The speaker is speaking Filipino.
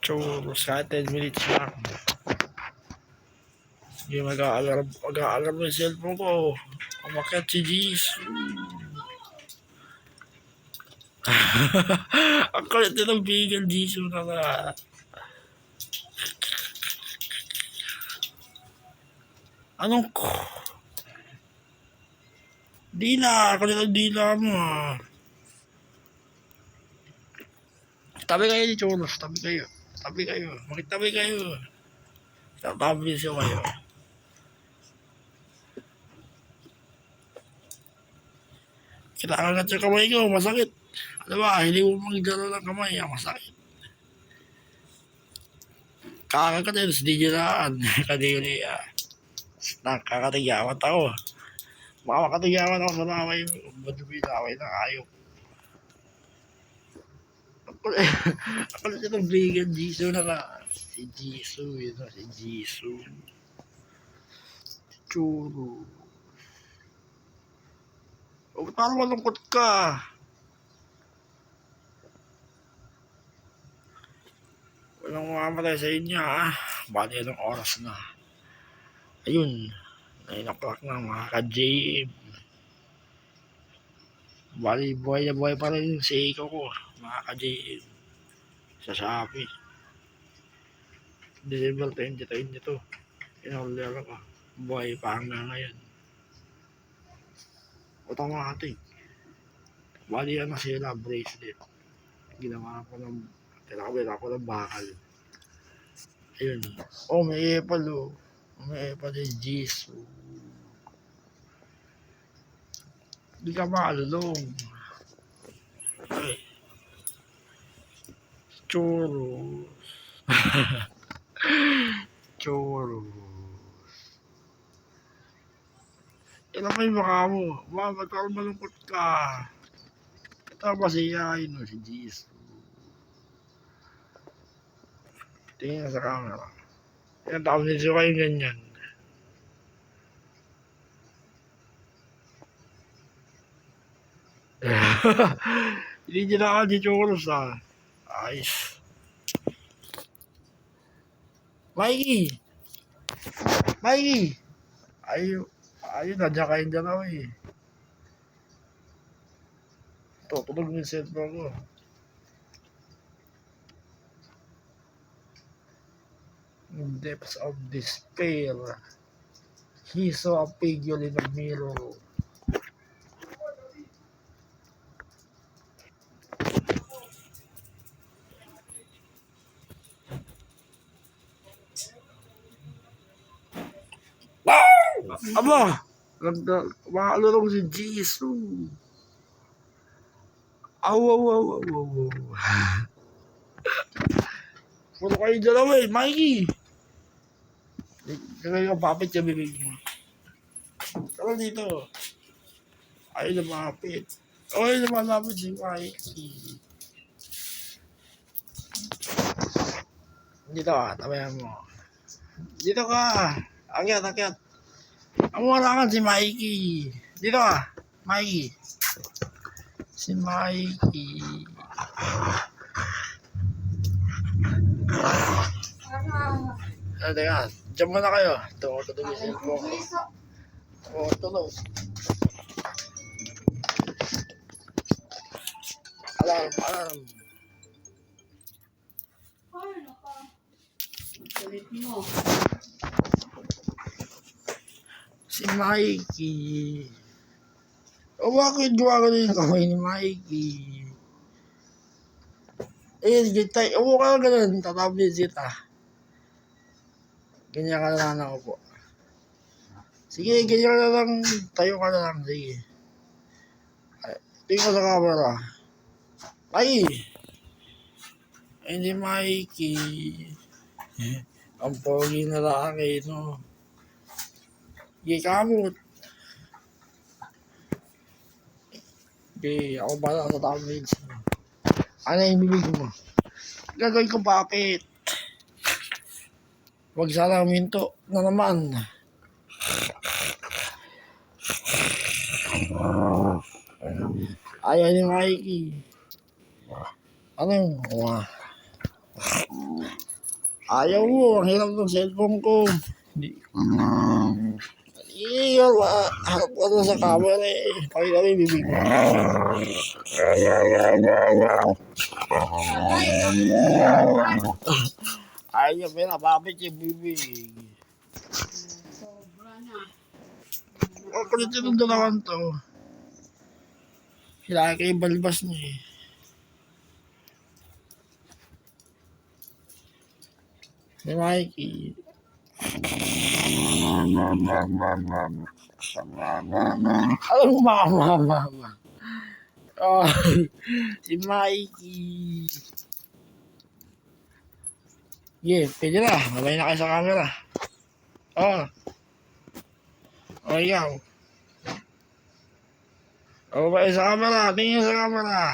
Churros, kahit 10 minutes lang. Sige, mag-aalarm yung cellphone ko. Umakyat si Jisoo. Ang kulit din ng bigel, Jisoo na nga. Anong ko? Dila, kulit ang dila mo ah. Tabi kayo ni Churros, tabi kayo. Tabi kayo, makitabi kayo. Tabi siya kayo. Kailangan sa kamay ko, masakit. Ano ba, hindi mo magdala ng kamay, masakit. Kakakatin, hindi nyo naan. Kadili, nakakatigawan ako. Baka makatigawan ako sa laway mo. Madumi laway na ayok. Ako na itong vegan Jisoo na nga. Si Jisoo, yun na, si Jisoo. Churo. O, parang malungkot ka. Walang mamamatay sa inyo, ha? Bali, anong oras na? Ayun. 9 o'clock na, mga ka-JM. Bali, buhay na buhay pa rin yung Seiko ko, mga ka-JM. Sa Shopee. December 2022. Inorder ako. Buhay pa hanggang ngayon. Automatic. Bali, ano sila, bracelet. Ginawa ko ng tinakabila ko ng bakal. Ayun. Oh, may Apple oh. May Apple yung Jisoo. Hindi ka makalulong. Ay. Churros. Churros. Ilan pa yung mukha mo? Ba't parang malungkot ka? Ito masiyahin mo si Jisoo. Tingin sa camera. Yan, tapos nito kayong ganyan. Hindi nyo na ka di Churros ah. Ayos. Mikey! Mikey! Ayun, nandiyan kayong dalawa eh. Tutunog yung cellphone ko. In depths of despair, he saw a figure in a mirror. Aba! Makalulong si Jisoo. Aw. Puro kayo dalawa eh, Mikey. Kaya yung papit yung bibig mo. Tara dito. Ayaw na mapit. Ayaw na malapit si Mikey. Dito ka, tabayan mo. Dito ka. Akyat. Ang warangan si Mikey. Dito ka, Mikey. Si Mikey. Teka, dyan muna kayo. Tunog yung cellphone ko. Tunog. Alarm. Si Mikey. O bakit gawa ko yung kamay ni Mikey? Tayo. Upo ka ganun. Tatablit kita. Ganyan ka na lang ako po. Sige, ganyan ka na lang. Tayo ka na lang. Sige. Tingin ko sa camera. Ay! Hindi Mikey. Ang pogi na laki, no? Sige, kamot. Okay, ako pala sa tablets. Ano yung bibig mo? Gagawin ko bakit? Huwag sana minto na naman. Ayaw ni Mikey. Ano yung Ayaw mo, ang hirap ng cellphone ko. Hindi. Iyo, harap ka doon sa camera eh. Pakita mo yung bibig mo. Ayaw, pinapapit yung bibig. Sobra na. Ang kulit yung dalawan to. Kailangan kayo balbas niya eh. Si Mikey. Alam mo mama. Oh, si Mikey. Yeah, pwede na. Mabay na kayo sa camera. Oh. Oh, yaw. Oh, mabay sa camera. Tingin sa camera.